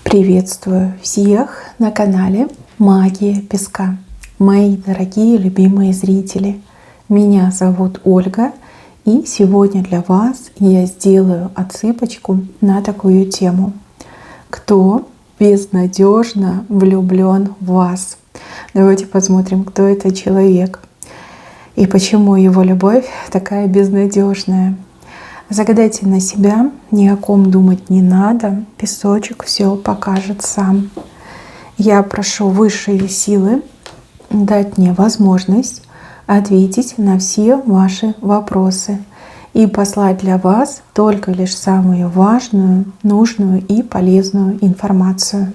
Приветствую всех на канале Магия Песка. Мои дорогие любимые зрители, меня зовут Ольга, и сегодня для вас я сделаю отсыпочку на такую тему. Кто безнадежно влюблен в вас? Давайте посмотрим, кто это человек и почему его любовь такая безнадежная. Загадайте на себя, ни о ком думать не надо, песочек все покажет сам. Я прошу высшие силы дать мне возможность ответить на все ваши вопросы и послать для вас только лишь самую важную, нужную и полезную информацию.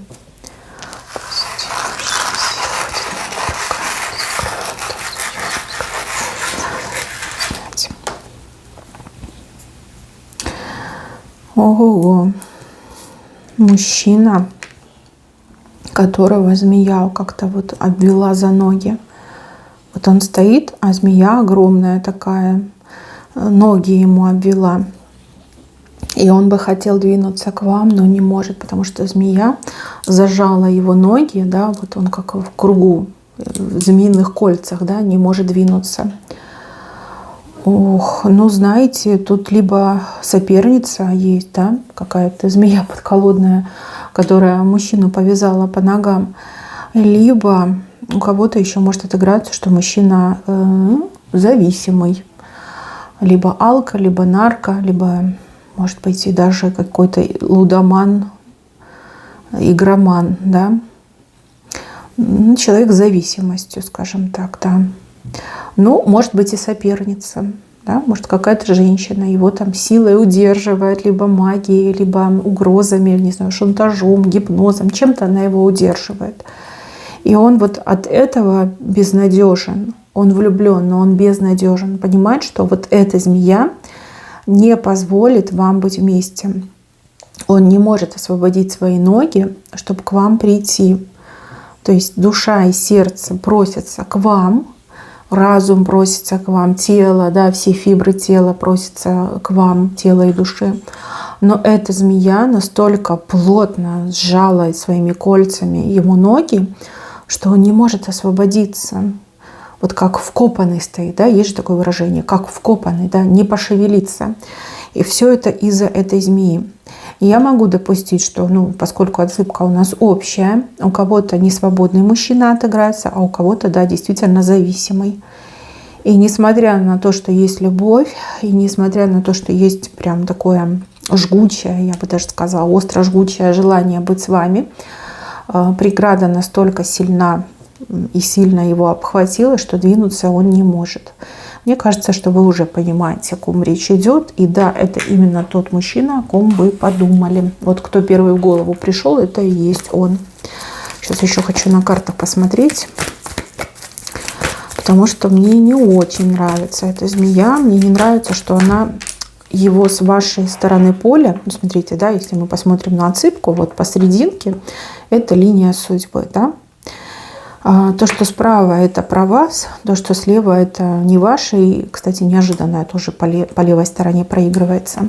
Ого-го, мужчина, которого змея как-то вот обвела за ноги. Вот он стоит, а змея огромная такая, ноги ему обвела. И он бы хотел двинуться к вам, но не может, потому что змея зажала его ноги, да, вот он как в кругу, в змеиных кольцах, да, не может двинуться. Ох, ну знаете, тут либо соперница есть, да, какая-то змея подколодная, которая мужчину повязала по ногам, либо у кого-то еще может отыграться, что мужчина зависимый, либо алко, либо нарко, либо, может быть, и даже какой-то лудоман, игроман, да, человек с зависимостью, скажем так, да. Ну, может быть и соперница, да? Может какая-то женщина его там силой удерживает, либо магией, либо угрозами, не знаю, шантажом, гипнозом, чем-то она его удерживает. И он вот от этого безнадежен, он влюблен, но он безнадежен. Понимает, что вот эта змея не позволит вам быть вместе. Он не может освободить свои ноги, чтобы к вам прийти. То есть душа и сердце просятся к вам, разум просится к вам, тело, да, все фибры тела просятся к вам, тело и души. Но эта змея настолько плотно сжала своими кольцами ему ноги, что он не может освободиться. Вот как вкопанный стоит, да, есть же такое выражение, как вкопанный, да, не пошевелиться. И все это из-за этой змеи. И я могу допустить, что, поскольку отсыпка у нас общая, у кого-то несвободный мужчина отыграется, а у кого-то, да, действительно зависимый. И несмотря на то, что есть любовь, и несмотря на то, что есть прям такое жгучее, я бы даже сказала, остро жгучее желание быть с вами, преграда настолько сильна и сильно его обхватила, что двинуться он не может. Мне кажется, что вы уже понимаете, о ком речь идет. И да, это именно тот мужчина, о ком вы подумали. Вот кто первый в голову пришел, это и есть он. Сейчас еще хочу на картах посмотреть. Потому что мне не очень нравится эта змея. Мне не нравится, что она его с вашей стороны поля. Ну, смотрите, да, если мы посмотрим на отсыпку, вот посерединке, это линия судьбы, да. То, что справа, это про вас, то, что слева, это не ваше. И, кстати, неожиданно тоже по левой стороне проигрывается.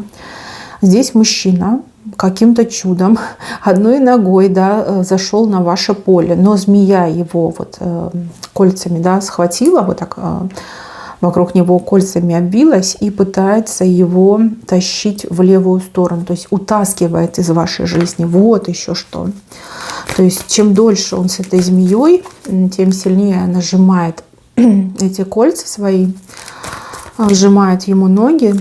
Здесь мужчина каким-то чудом одной ногой, да, зашел на ваше поле, но змея его вот кольцами, да, схватила, вот так вокруг него кольцами обвилась и пытается его тащить в левую сторону, то есть утаскивает из вашей жизни. Вот еще что. То есть чем дольше он с этой змеей, тем сильнее она сжимает эти кольца свои, сжимает ему ноги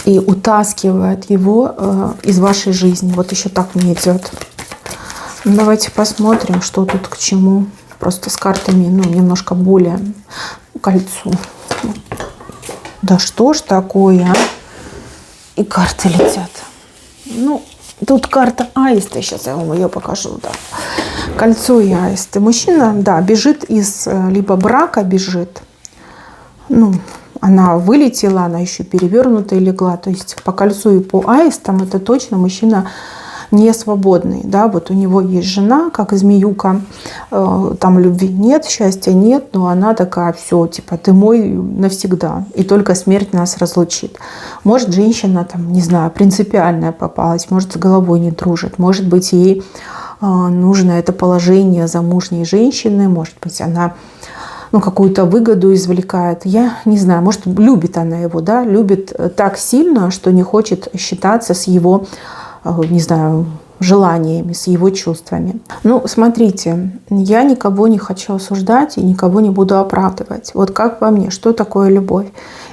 и утаскивает его из вашей жизни. Вот еще так мне идет. Давайте посмотрим, что тут к чему. Просто с картами, немножко более кольцу. Да что ж такое, а? И карты летят. Тут карта аиста, сейчас я вам ее покажу, да. Кольцо и аисты. Мужчина, да, бежит из либо брака бежит. Она вылетела, она еще перевернутая легла. То есть по кольцу и по аистам это точно мужчина не свободный, да, вот у него есть жена, как змеюка, там любви нет, счастья нет, но она такая: все, типа, ты мой навсегда, и только смерть нас разлучит. Может, женщина, там, не знаю, принципиальная попалась, может, с головой не дружит, может быть, ей нужно это положение замужней женщины, может быть, она какую-то выгоду извлекает. Я не знаю, может, любит она его, да, любит так сильно, что не хочет считаться с его, не знаю, желаниями, с его чувствами. Смотрите, я никого не хочу осуждать и никого не буду оправдывать. Вот как по мне, что такое любовь?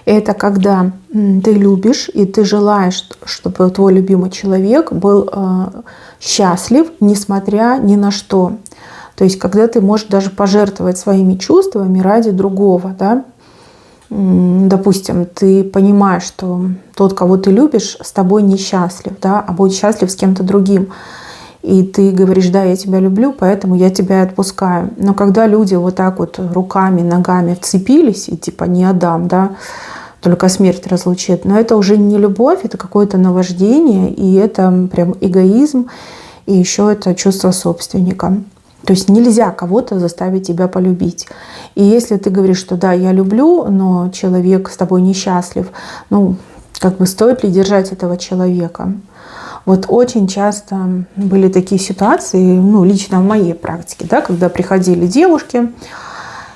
Это когда ты любишь и ты желаешь, чтобы твой любимый человек был счастлив, несмотря ни на что. То есть, когда ты можешь даже пожертвовать своими чувствами ради другого, да? Допустим, ты понимаешь, что тот, кого ты любишь, с тобой несчастлив, да, а будет счастлив с кем-то другим. И ты говоришь: да, я тебя люблю, поэтому я тебя отпускаю. Но когда люди вот так вот руками, ногами вцепились и типа не отдам, да, только смерть разлучит, но это уже не любовь, это какое-то наваждение, и это прям эгоизм, и еще это чувство собственника. То есть нельзя кого-то заставить тебя полюбить. И если ты говоришь, что да, я люблю, но человек с тобой несчастлив, стоит ли держать этого человека? Вот очень часто были такие ситуации, лично в моей практике, да, когда приходили девушки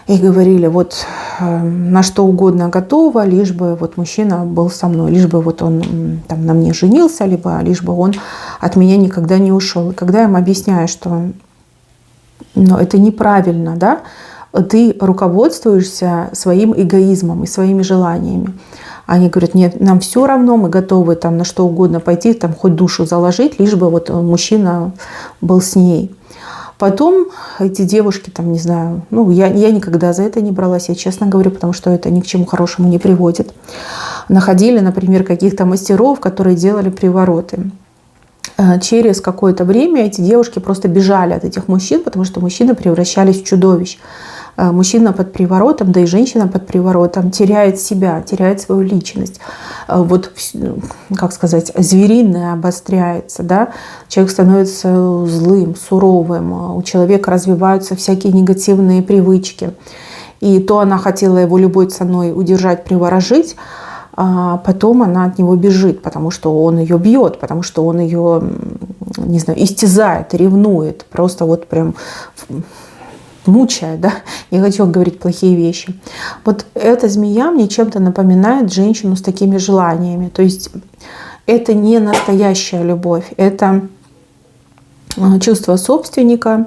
и говорили: вот на что угодно готова, лишь бы вот мужчина был со мной, лишь бы вот он там на мне женился, лишь бы он от меня никогда не ушел. И когда я им объясняю, что это неправильно, да, ты руководствуешься своим эгоизмом и своими желаниями. Они говорят: нет, нам все равно, мы готовы там на что угодно пойти, там хоть душу заложить, лишь бы вот мужчина был с ней. Потом эти девушки, там, не знаю, я никогда за это не бралась, я честно говорю, потому что это ни к чему хорошему не приводит. Находили, например, каких-то мастеров, которые делали привороты. Через какое-то время эти девушки просто бежали от этих мужчин, потому что мужчины превращались в чудовищ. Мужчина под приворотом, да и женщина под приворотом теряет себя, теряет свою личность. Вот, как сказать, звериное обостряется, да? Человек становится злым, суровым, у человека развиваются всякие негативные привычки. И то она хотела его любой ценой удержать, приворожить, а потом она от него бежит, потому что он ее бьет, потому что он ее, не знаю, истязает, ревнует, просто вот прям мучает, да? Не хочу говорить плохие вещи. Вот эта змея мне чем-то напоминает женщину с такими желаниями. То есть это не настоящая любовь, это чувство собственника,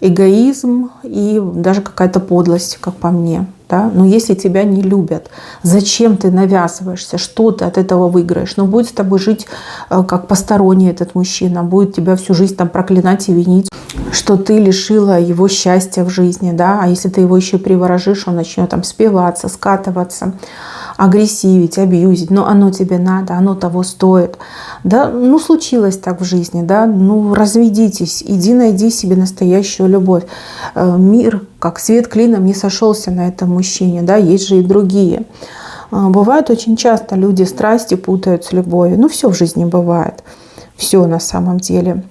эгоизм и даже какая-то подлость, как по мне. Да? Но если тебя не любят, зачем ты навязываешься, что ты от этого выиграешь? Будет с тобой жить как посторонний этот мужчина, будет тебя всю жизнь там проклинать и винить, что ты лишила его счастья в жизни. Да? А если ты его еще и приворожишь, он начнет там спиваться, скатываться, агрессивить, абьюзить. Но оно тебе надо, оно того стоит. Да? Случилось так в жизни. Да? Разведитесь, иди найди себе настоящую любовь. Мир, как свет клином, не сошелся на этом мужчине. Да? Есть же и другие. Бывает очень часто люди страсти путают с любовью. Все в жизни бывает. Все на самом деле.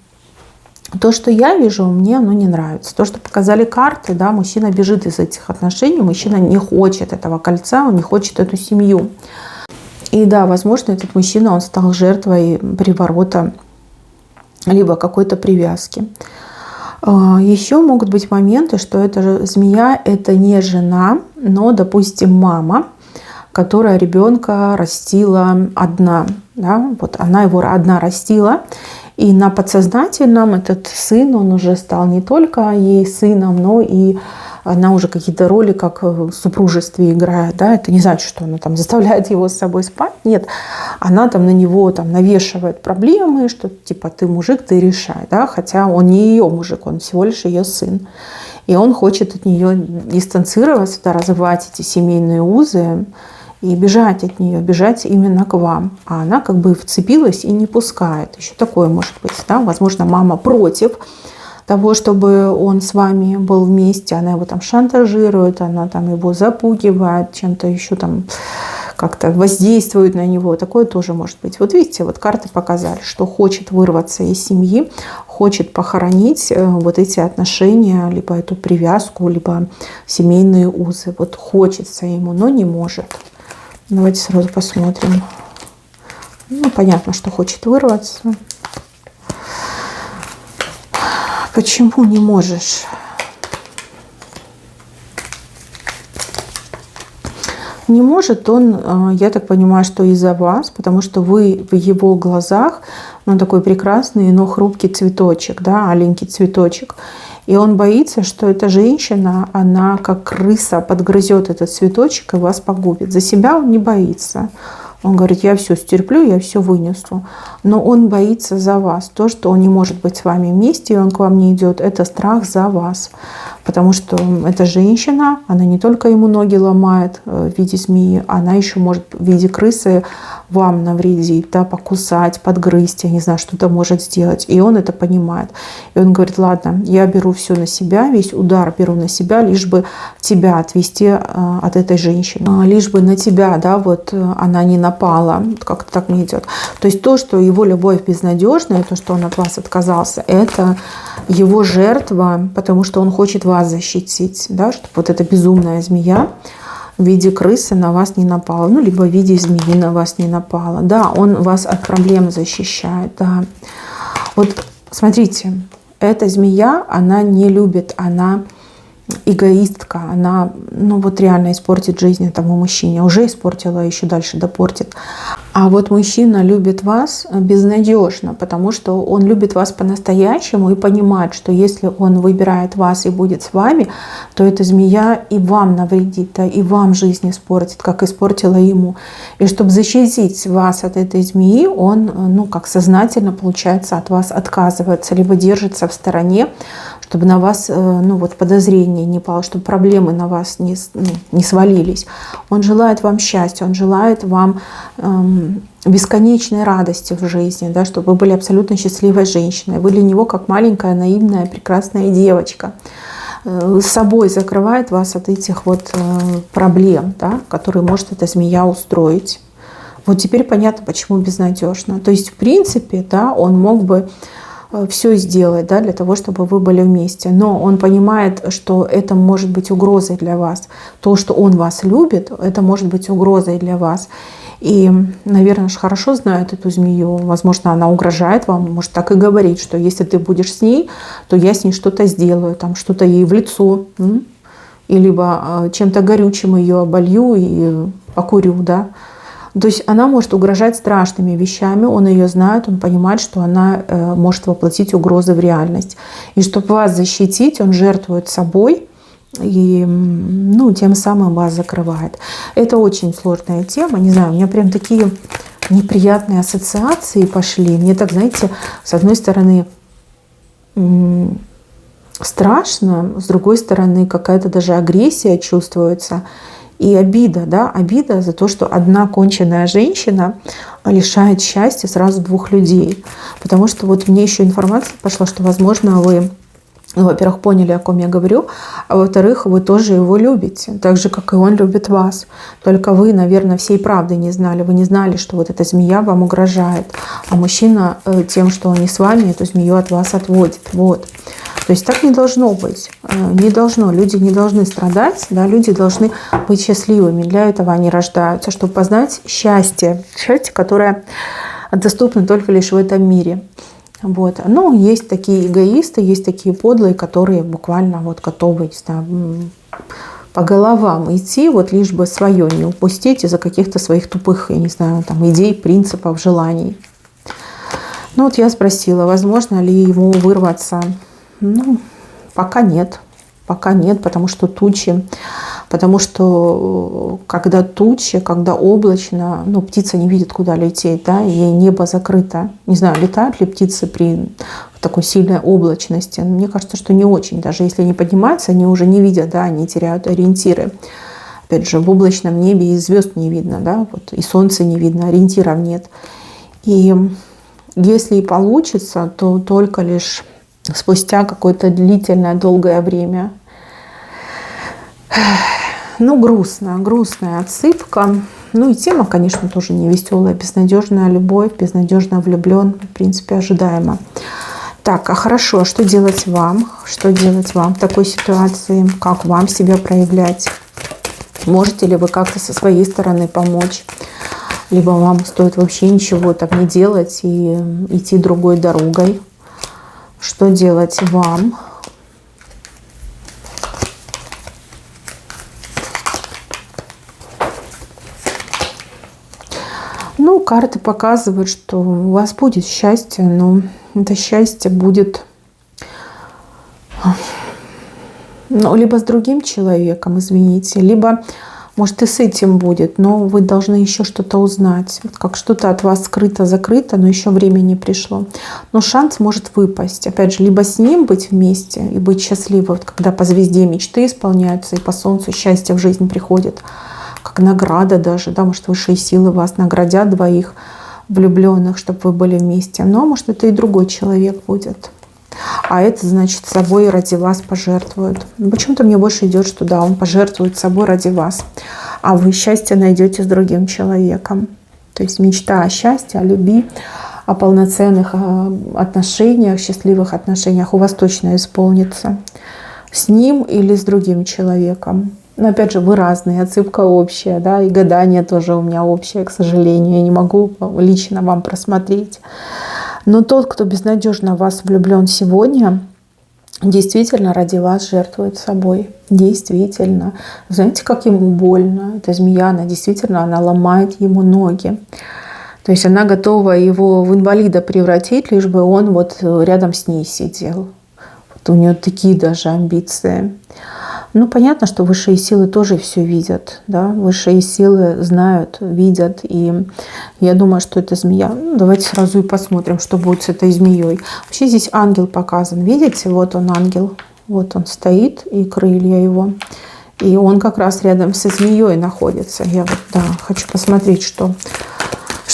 То, что я вижу, мне оно не нравится. То, что показали карты, да, мужчина бежит из этих отношений, мужчина не хочет этого кольца, он не хочет эту семью. И да, возможно, этот мужчина, он стал жертвой приворота, либо какой-то привязки. Еще могут быть моменты, что эта змея – это не жена, но, допустим, мама, которая ребенка растила одна. Да? Вот она его одна растила. И на подсознательном этот сын, он уже стал не только ей сыном, но и она уже какие-то роли, как в супружестве играет. Да? Это не значит, что она там заставляет его с собой спать. Нет, она там на него там навешивает проблемы, что типа ты мужик, ты решай. Да? Хотя он не ее мужик, он всего лишь ее сын. И он хочет от нее дистанцироваться, да, развивать эти семейные узы и бежать от нее, бежать именно к вам. А она как бы вцепилась и не пускает. Еще такое может быть. Да? Возможно, мама против того, чтобы он с вами был вместе. Она его там шантажирует, она там его запугивает, чем-то еще там как-то воздействует на него. Такое тоже может быть. Вот видите, вот карты показали, что хочет вырваться из семьи, хочет похоронить вот эти отношения, либо эту привязку, либо семейные узы. Вот хочется ему, но не может. Давайте сразу посмотрим. Ну, понятно, что хочет вырваться. Почему не можешь? Не может он, я так понимаю, что из-за вас, потому что вы в его глазах, ну, такой прекрасный, но хрупкий цветочек, да, аленький цветочек. И он боится, что эта женщина, она как крыса подгрызет этот цветочек и вас погубит. За себя он не боится. Он говорит, я все стерплю, я все вынесу. Но он боится за вас. То, что он не может быть с вами вместе, и он к вам не идет, это страх за вас. Потому что эта женщина, она не только ему ноги ломает в виде змеи, она еще может в виде крысы вам навредить, да, покусать, подгрызть, я не знаю, что-то может сделать. И он это понимает. И он говорит, ладно, я беру все на себя, весь удар беру на себя, лишь бы тебя отвести от этой женщины. Лишь бы на тебя, да, вот она не напала. Как-то так не идет. То есть то, что его любовь безнадежная, то, что он от вас отказался, это его жертва, потому что он хочет вас защитить, да, чтобы вот эта безумная змея в виде крысы на вас не напала, ну, либо в виде змеи на вас не напала. Да, он вас от проблем защищает, да. Вот смотрите, эта змея, она не любит, она эгоистка, она, ну, вот реально испортит жизнь этому мужчине, уже испортила, еще дальше допортит. А вот мужчина любит вас безнадежно, потому что он любит вас по-настоящему и понимает, что если он выбирает вас и будет с вами, то эта змея и вам навредит, да, и вам жизнь испортит, как испортила ему. И чтобы защитить вас от этой змеи, он, ну, как сознательно, получается, от вас отказывается, либо держится в стороне, чтобы на вас, ну, вот подозрение не пало, чтобы проблемы на вас не свалились. Он желает вам счастья, он желает вам бесконечной радости в жизни, да, чтобы вы были абсолютно счастливой женщиной. Вы для него как маленькая, наивная, прекрасная девочка. С собой закрывает вас от этих вот проблем, да, которые может эта змея устроить. Вот теперь понятно, почему безнадежно. То есть, в принципе, да, он мог бы все сделать, да, для того, чтобы вы были вместе. Но он понимает, что это может быть угрозой для вас. То, что он вас любит, это может быть угрозой для вас. И, наверное, же хорошо знает эту змею. Возможно, она угрожает вам, может так и говорить, что если ты будешь с ней, то я с ней что-то сделаю, там что-то ей в лицо, и либо чем-то горючим ее оболью и покурю, да. То есть она может угрожать страшными вещами, он ее знает, он понимает, что она может воплотить угрозы в реальность. И чтобы вас защитить, он жертвует собой и, ну, тем самым вас закрывает. Это очень сложная тема, не знаю, у меня прям такие неприятные ассоциации пошли. Мне так, знаете, с одной стороны страшно, с другой стороны какая-то даже агрессия чувствуется. И обида, да, обида за то, что одна конченная женщина лишает счастья сразу двух людей. Потому что вот мне еще информация пошла, что, возможно, вы, ну, во-первых, поняли, о ком я говорю, а во-вторых, вы тоже его любите, так же, как и он любит вас. Только вы, наверное, всей правды не знали. Вы не знали, что вот эта змея вам угрожает, а мужчина тем, что он не с вами, эту змею от вас отводит. Вот. То есть так не должно быть. Не должно. Люди не должны страдать, да, люди должны быть счастливыми. Для этого они рождаются, чтобы познать счастье. Счастье, которое доступно только лишь в этом мире. Вот. Но есть такие эгоисты, есть такие подлые, которые буквально вот готовы, не знаю, по головам идти, вот лишь бы свое не упустить из-за каких-то своих тупых, я не знаю, там, идей, принципов, желаний. Ну вот я спросила, возможно ли ему вырваться. Ну, пока нет. Пока нет, потому что тучи. Потому что когда тучи, когда облачно, ну, птица не видит, куда лететь, да, ей небо закрыто. Не знаю, летают ли птицы при такой сильной облачности. Мне кажется, что не очень. Даже если они поднимаются, они уже не видят, да, они теряют ориентиры. Опять же, в облачном небе и звезд не видно, да, вот, и солнца не видно, ориентиров нет. И если и получится, то только лишь спустя какое-то длительное, долгое время. Ну, грустная отсыпка. Ну и тема, конечно, тоже не веселая. Безнадежная любовь, безнадежно влюблен. В принципе, ожидаемо. Так, а хорошо, а что делать вам? Что делать вам в такой ситуации? Как вам себя проявлять? Можете ли вы как-то со своей стороны помочь? Либо вам стоит вообще ничего так не делать и идти другой дорогой? Что делать вам? Ну, карты показывают, что у вас будет счастье, но это счастье будет либо с другим человеком, извините, либо, может, и с этим будет, но вы должны еще что-то узнать. Вот как что-то от вас скрыто, закрыто, но еще время не пришло. Но шанс может выпасть. Опять же, либо с ним быть вместе и быть счастливым, вот когда по звезде мечты исполняются и по солнцу счастье в жизнь приходит, как награда даже, да, может, высшие силы вас наградят, двоих влюбленных, чтобы вы были вместе. Но, может, это и другой человек будет. А это значит, собой ради вас пожертвует. Почему-то мне больше идет, что да, он пожертвует собой ради вас. А вы счастье найдете с другим человеком. То есть мечта о счастье, о любви, о полноценных отношениях, счастливых отношениях у вас точно исполнится. С ним или с другим человеком. Но опять же, вы разные, отсыпка общая, да, и гадание тоже у меня общее, к сожалению. Я не могу лично вам просмотреть. Но тот, кто безнадежно в вас влюблен сегодня, действительно ради вас жертвует собой. Действительно. Знаете, как ему больно? Эта змея, она действительно, она ломает ему ноги. То есть она готова его в инвалида превратить, лишь бы он вот рядом с ней сидел. Вот у нее такие даже амбиции. Ну, понятно, что высшие силы тоже все видят, да, высшие силы знают, видят, и я думаю, что это змея. Ну, давайте сразу и посмотрим, что будет с этой змеей. Вообще здесь ангел показан, видите, вот он ангел, вот он стоит, и крылья его, и он как раз рядом со змеей находится. Я вот, да, хочу посмотреть, что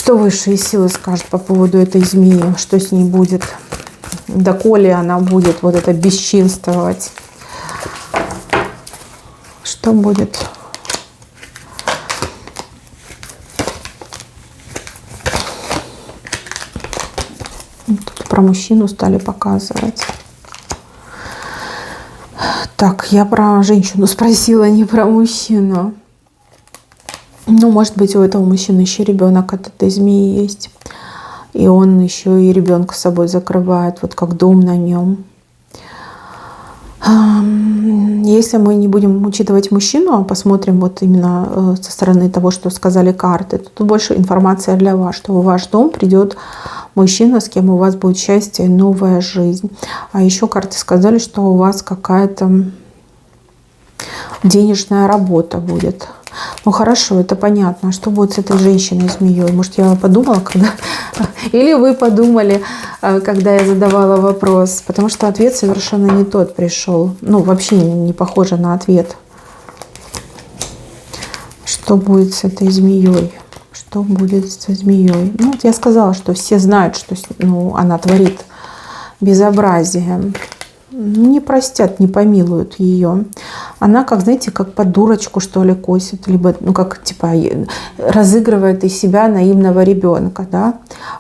высшие силы скажут по поводу этой змеи, что с ней будет, доколе она будет вот это бесчинствовать. Что будет? Тут про мужчину стали показывать. Так, я про женщину спросила, не про мужчину. Ну, может быть, у этого мужчины еще ребенок от этой змеи есть. И он еще и ребенка с собой закрывает, вот как дом на нем. Если мы не будем учитывать мужчину, а посмотрим вот именно со стороны того, что сказали карты, то тут больше информация для вас, что в ваш дом придет мужчина, с кем у вас будет счастье и новая жизнь. А еще карты сказали, что у вас какая-то денежная работа будет. Ну хорошо, это понятно. Что будет с этой женщиной-змеей? Может, я подумала, когда... Или вы подумали, когда я задавала вопрос. Потому что ответ совершенно не тот пришел. Ну, вообще не похоже на ответ. Что будет с этой змеей? Что будет со змеей? Ну, вот я сказала, что все знают, что она творит безобразие. Не простят, не помилуют ее. Она, как, знаете, как под дурочку, что ли, косит, либо, ну, как, типа, разыгрывает из себя наивного ребенка, да.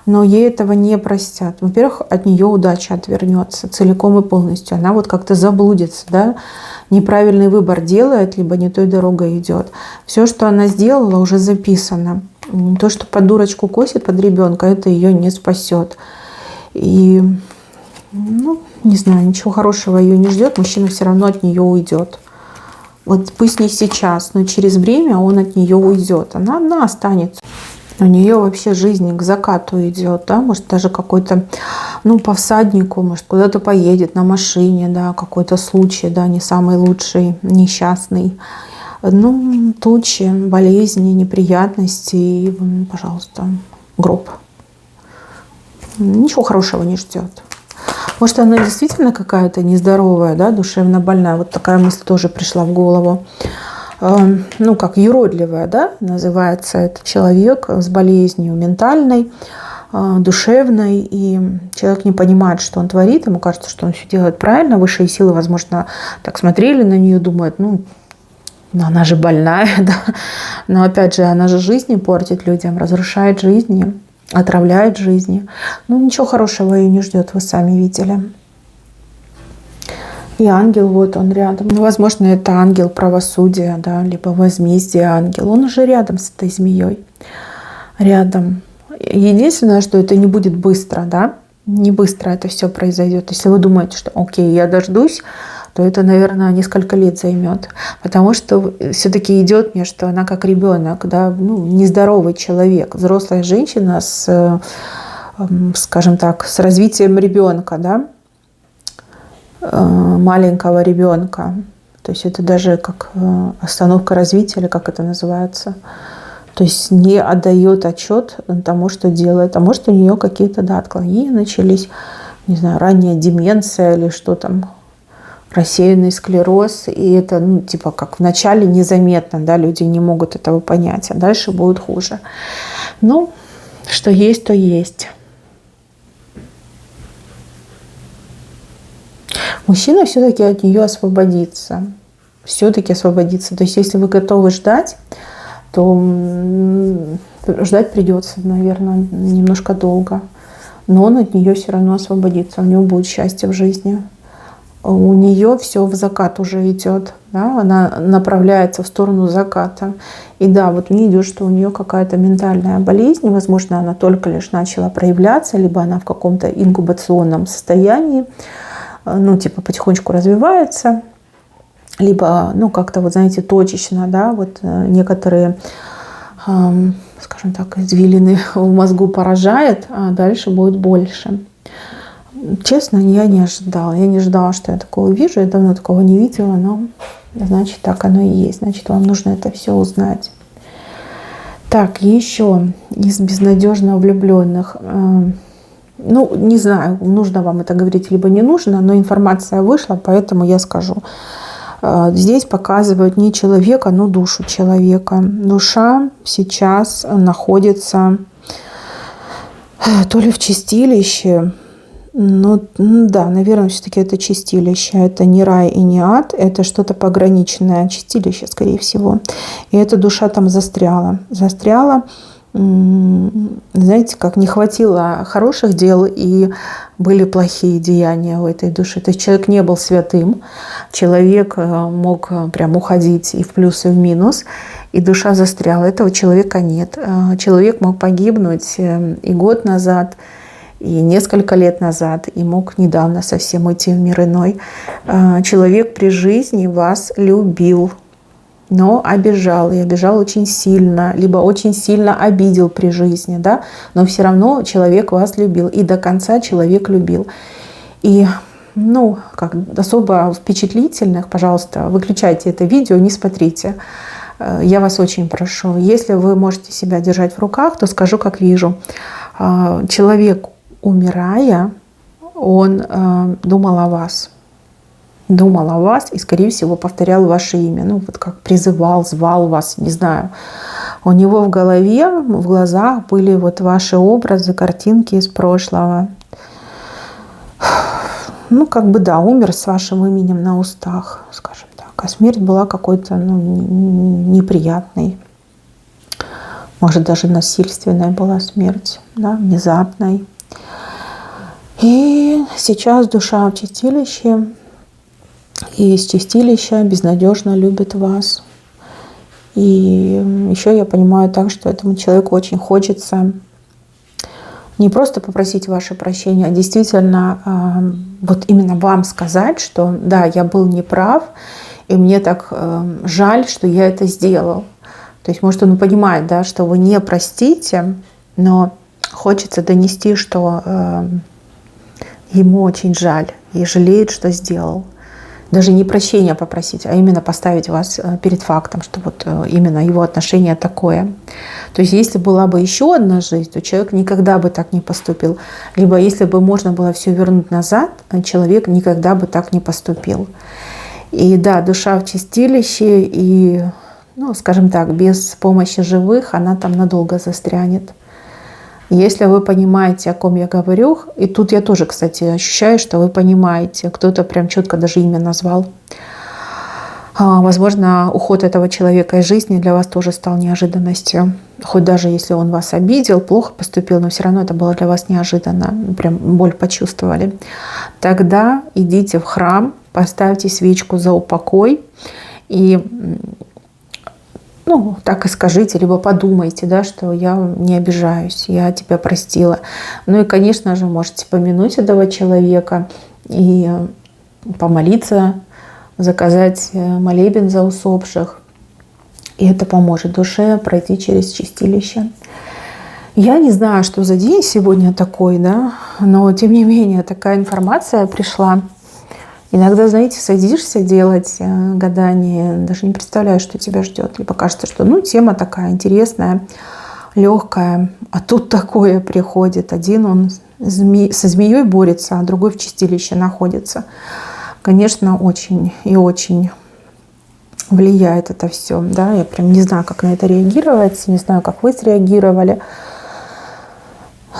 Но ей этого не простят. Во-первых, от нее удача отвернется целиком и полностью. Она вот как-то заблудится, да, неправильный выбор делает, либо не той дорогой идет. Все, что она сделала, уже записано. То, что под дурочку косит, под ребенка, это ее не спасет. И, ну, не знаю, ничего хорошего ее не ждет, мужчина все равно от нее уйдет. Вот пусть не сейчас, но через время он от нее уйдет. Она одна останется. У нее вообще жизнь к закату идет, да, может даже какой-то, ну, по всаднику, может куда-то поедет на машине, да, какой-то случай, да, не самый лучший, несчастный. Ну, тучи, болезни, неприятности и, пожалуйста, гроб. Ничего хорошего не ждет. Может, она действительно какая-то нездоровая, да, душевно больная. Вот такая мысль тоже пришла в голову. Ну, как юродливая, да, называется этот человек с болезнью ментальной, душевной. И человек не понимает, что он творит. Ему кажется, что он все делает правильно. Высшие силы, возможно, так смотрели на нее, думают, ну, Но она же больная, да. Но опять же, она же жизни портит людям, разрушает жизни, отравляет жизни. Ну, ничего хорошего ее не ждет, вы сами видели. И ангел, вот он рядом. Ну, возможно, это ангел правосудия, да, либо возмездие ангел. Он уже рядом с этой змеей. Рядом. Единственное, что это не будет быстро, да. Не быстро это все произойдет. Если вы думаете, что окей, я дождусь, то это, наверное, несколько лет займет. Потому что все-таки идет мне, что она как ребенок, да, ну, нездоровый человек, взрослая женщина с, скажем так, с развитием ребенка, да, маленького ребенка. То есть это даже как остановка развития, или как это называется. То есть не отдает отчет тому, что делает. А может, у нее какие-то, да, отклонения начались, не знаю, ранняя деменция или что там, рассеянный склероз. И это, ну, типа, как вначале незаметно, да, люди не могут этого понять, а дальше будет хуже. Ну, что есть, то есть. Мужчина все-таки от нее освободится. Все-таки освободится. То есть, если вы готовы ждать, то ждать придется, наверное, немножко долго. Но он от нее все равно освободится. У него будет счастье в жизни. У нее все в закат уже идет. Да? Она направляется в сторону заката. И да, вот мне идет, что у нее какая-то ментальная болезнь. Возможно, она только лишь начала проявляться, либо она в каком-то инкубационном состоянии. Ну, типа, потихонечку развивается. Либо, ну, как-то, вот, знаете, точечно, да, вот некоторые, скажем так, извилины в мозгу поражает, а дальше будет больше. Честно, я не ожидала. Я не ожидала, что я такое увижу. Я давно такого не видела, но, значит, так оно и есть. Значит, вам нужно это все узнать. Так, еще из безнадежно влюбленных. Ну, не знаю, нужно вам это говорить, либо не нужно, но информация вышла, поэтому я скажу. Здесь показывают не человека, но душу человека. Душа сейчас находится то ли в чистилище, ну да, наверное, все-таки это чистилище. Это не рай и не ад, это что-то пограничное, чистилище, скорее всего. И эта душа там застряла. Застряла, знаете, как не хватило хороших дел, и были плохие деяния у этой души. То есть человек не был святым, человек мог прям уходить и в плюс, и в минус, и душа застряла. Этого человека нет. Человек мог погибнуть и год назад, и несколько лет назад, и мог недавно совсем уйти в мир иной. Человек при жизни вас любил, но обижал, и обижал очень сильно, либо очень сильно обидел при жизни, да, но все равно человек вас любил, и до конца человек любил. И, ну, как особо впечатлительных, пожалуйста, выключайте это видео, не смотрите. Я вас очень прошу. Если вы можете себя держать в руках, то скажу, как вижу. Человек, умирая, он думал о вас. Думал о вас и, скорее всего, повторял ваше имя. Ну, вот как призывал, звал вас, не знаю. У него в голове, в глазах были вот ваши образы, картинки из прошлого. Ну, как бы, да, умер с вашим именем на устах, скажем так. А смерть была какой-то, ну, неприятной. Может, даже насильственная была смерть, да, внезапной. И сейчас душа в чистилище, и из чистилища безнадежно любит вас. И еще я понимаю так, что этому человеку очень хочется не просто попросить ваше прощение, а действительно вот именно вам сказать, что да, я был неправ, и мне так жаль, что я это сделал. То есть, может, он понимает, да, что вы не простите, но хочется донести, что ему очень жаль и жалеет, что сделал. Даже не прощения попросить, а именно поставить вас перед фактом, что вот именно его отношение такое. То есть если была бы еще одна жизнь, то человек никогда бы так не поступил. Либо если бы можно было все вернуть назад, человек никогда бы так не поступил. И да, душа в чистилище, и, ну, скажем так, без помощи живых она там надолго застрянет. Если вы понимаете, о ком я говорю, и тут я тоже, кстати, ощущаю, что вы понимаете, кто-то прям четко даже имя назвал. Возможно, уход этого человека из жизни для вас тоже стал неожиданностью. Хоть даже если он вас обидел, плохо поступил, но все равно это было для вас неожиданно. Прям боль почувствовали. Тогда идите в храм, поставьте свечку за упокой и так и скажите, либо подумайте, да, что я не обижаюсь, я тебя простила. Ну и, конечно же, можете помянуть этого человека и помолиться, заказать молебен за усопших. И это поможет душе пройти через чистилище. Я не знаю, что за день сегодня такой, да, но тем не менее такая информация пришла. Иногда, знаете, садишься делать гадание, даже не представляешь, что тебя ждет. Либо кажется, что тема такая интересная, легкая, а тут такое приходит. Один он со змеей борется, а другой в чистилище находится. Конечно, очень и очень влияет это все. Да? Я прям не знаю, как на это реагировать, не знаю, как вы среагировали.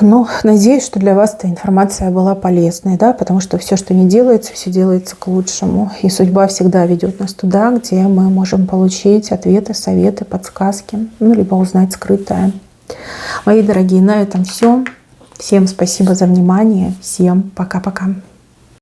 Но надеюсь, что для вас эта информация была полезной, да, потому что все, что не делается, все делается к лучшему. И судьба всегда ведет нас туда, где мы можем получить ответы, советы, подсказки, либо узнать скрытое. Мои дорогие, на этом все. Всем спасибо за внимание. Всем пока-пока.